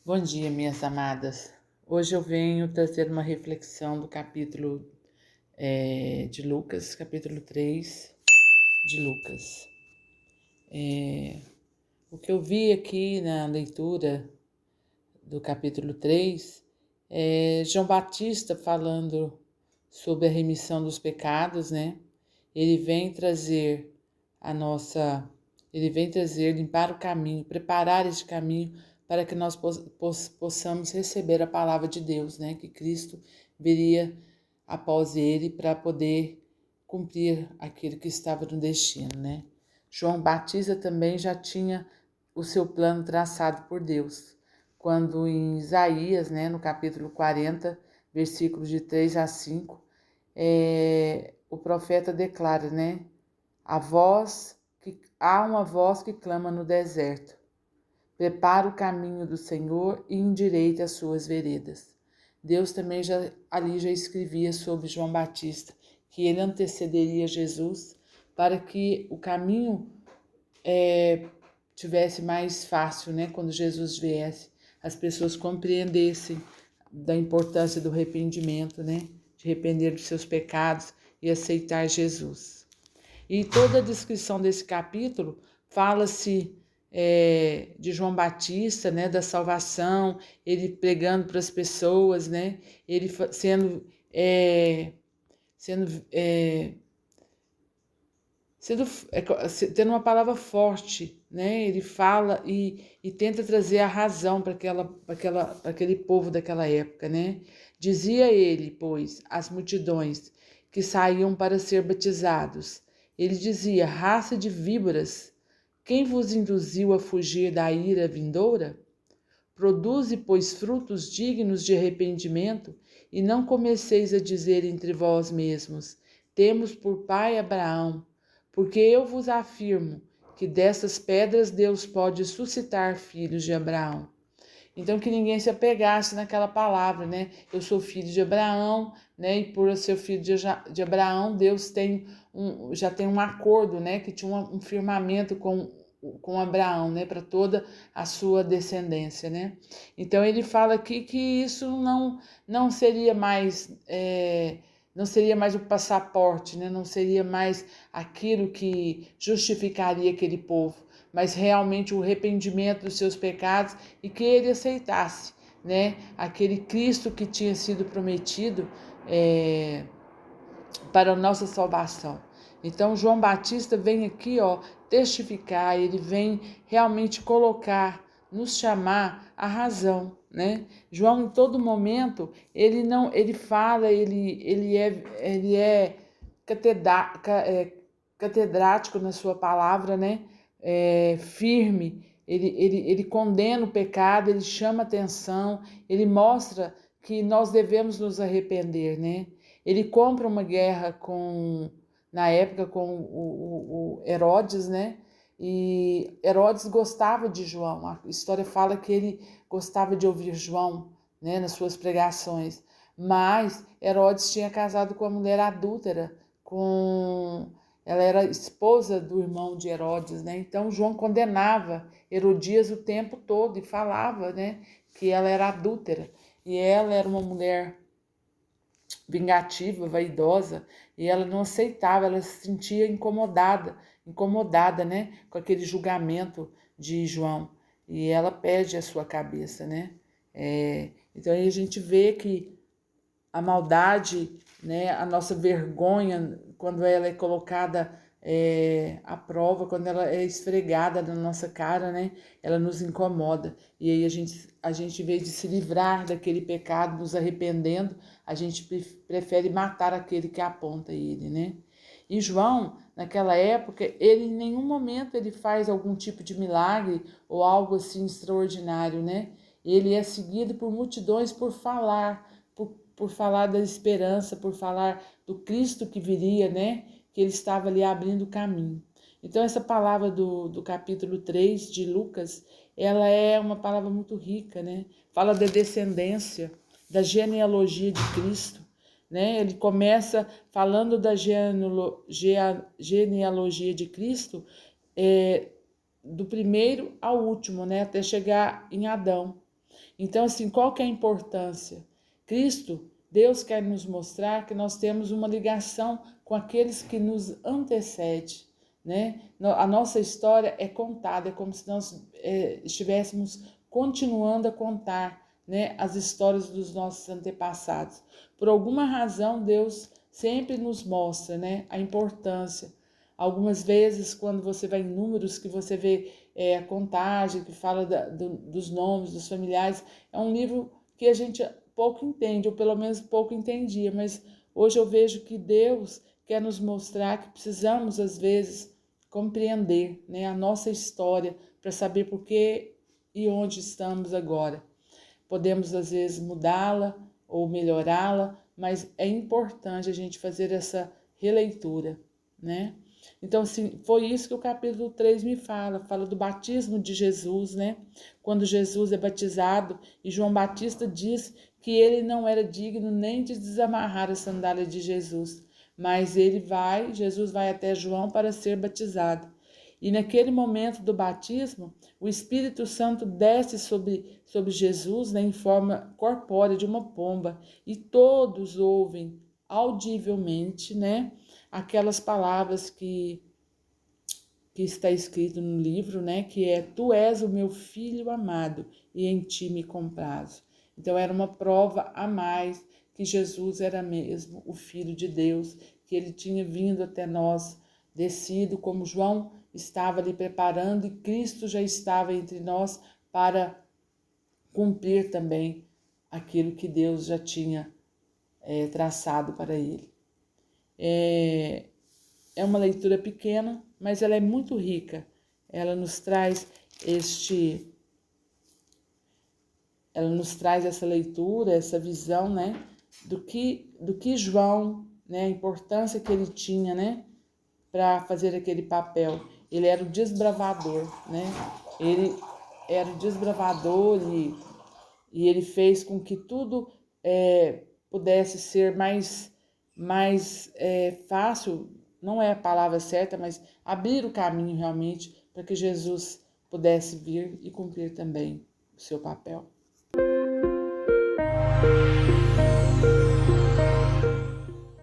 Bom dia, minhas amadas. Hoje eu venho trazer uma reflexão do capítulo de Lucas, capítulo 3 de Lucas. O que eu vi aqui na leitura do capítulo 3 é João Batista falando sobre a remissão dos pecados, né? Ele vem trazer limpar o caminho, preparar este caminho para que nós possamos receber a palavra de Deus, né? Que Cristo viria após ele para poder cumprir aquilo que estava no destino, né? João Batista também já tinha o seu plano traçado por Deus, quando em Isaías, né, no capítulo 40, versículos de 3 a 5, o profeta declara, né? Há uma voz que clama no deserto: prepara o caminho do Senhor e endireite as suas veredas. Deus também ali já escrevia sobre João Batista, que ele antecederia Jesus para que o caminho tivesse mais fácil, né? Quando Jesus viesse, as pessoas compreendessem da importância do arrependimento, né? De arrepender dos seus pecados e aceitar Jesus. E toda a descrição desse capítulo fala-se de João Batista, né, da salvação, ele pregando para as pessoas, né, ele tendo uma palavra forte, né? Ele fala e tenta trazer a razão para aquele povo daquela época, né? Dizia ele, pois, às multidões que saíam para ser batizados. Ele dizia: raça de víboras, quem vos induziu a fugir da ira vindoura? Produze, pois, frutos dignos de arrependimento, e não comeceis a dizer entre vós mesmos: temos por pai Abraão. Porque eu vos afirmo que dessas pedras Deus pode suscitar filhos de Abraão. Então, que ninguém se apegasse naquela palavra, né? Eu sou filho de Abraão, né? E por eu ser filho de Abraão, Deus já tem um acordo, né? Que tinha um firmamento com Abraão, né? Para toda a sua descendência, né? Então, ele fala aqui que isso não seria mais... não seria mais o passaporte, né? Não seria mais aquilo que justificaria aquele povo, mas realmente o arrependimento dos seus pecados e que ele aceitasse, né? Aquele Cristo que tinha sido prometido para a nossa salvação. Então, João Batista vem aqui, testificar, ele vem realmente colocar, nos chamar a razão, né? João, em todo momento, ele fala, ele é catedrático na sua palavra, né? Firme, ele condena o pecado, ele chama atenção, ele mostra que nós devemos nos arrepender, né? Ele compra uma guerra na época com o Herodes, né? E Herodes gostava de João. A história fala que ele gostava de ouvir João, né, nas suas pregações. Mas Herodes tinha casado com uma mulher adúltera, ela era esposa do irmão de Herodes, né? Então João condenava Herodias o tempo todo e falava, né, que ela era adúltera. E ela era uma mulher vingativa, vaidosa, e ela não aceitava, ela se sentia incomodada, né, com aquele julgamento de João, e ela perde a sua cabeça, né? Então aí a gente vê que a maldade, né, a nossa vergonha, quando ela é colocada à prova, quando ela é esfregada na nossa cara, né, ela nos incomoda. E aí a gente, em vez de se livrar daquele pecado, nos arrependendo, a gente prefere matar aquele que aponta ele, né? E João, naquela época, ele em nenhum momento ele faz algum tipo de milagre ou algo assim extraordinário, né? Ele é seguido por multidões por falar da esperança, por falar do Cristo que viria, né? Que ele estava ali abrindo o caminho. Então, essa palavra do capítulo 3 de Lucas, ela é uma palavra muito rica, né? Fala da descendência, da genealogia de Cristo, né? Ele começa falando da genealogia de Cristo, do primeiro ao último, né? Até chegar em Adão. Então, assim, qual que é a importância? Cristo, Deus quer nos mostrar que nós temos uma ligação com aqueles que nos antecedem, né? A nossa história é contada, é como se nós estivéssemos continuando a contar, né, as histórias dos nossos antepassados. Por alguma razão, Deus sempre nos mostra, né, a importância. Algumas vezes, quando você vai em números, que você vê a contagem, que fala dos nomes, dos familiares, é um livro que a gente pouco entende, ou pelo menos pouco entendia, mas hoje eu vejo que Deus quer nos mostrar que precisamos, às vezes, compreender, né, a nossa história para saber por que e onde estamos agora. Podemos, às vezes, mudá-la ou melhorá-la, mas é importante a gente fazer essa releitura, né? Então, assim, foi isso que o capítulo 3 me fala do batismo de Jesus, né? Quando Jesus é batizado e João Batista diz que ele não era digno nem de desamarrar a sandália de Jesus, mas Jesus vai até João para ser batizado. E naquele momento do batismo, o Espírito Santo desce sobre Jesus, né, em forma corpórea de uma pomba, e todos ouvem audivelmente, né, aquelas palavras que está escrito no livro, né, que é: Tu és o meu filho amado e em ti me comprazo. Então era uma prova a mais que Jesus era mesmo o Filho de Deus, que ele tinha vindo até nós, descido como João estava ali preparando, e Cristo já estava entre nós para cumprir também aquilo que Deus já tinha traçado para ele. É uma leitura pequena, mas ela é muito rica. Ela nos traz essa leitura, essa visão, né, do que João, né, a importância que ele tinha, né, para fazer aquele papel. Ele era o desbravador, né? Ele era o desbravador e ele fez com que tudo pudesse ser mais fácil, não é a palavra certa, mas abrir o caminho realmente para que Jesus pudesse vir e cumprir também o seu papel.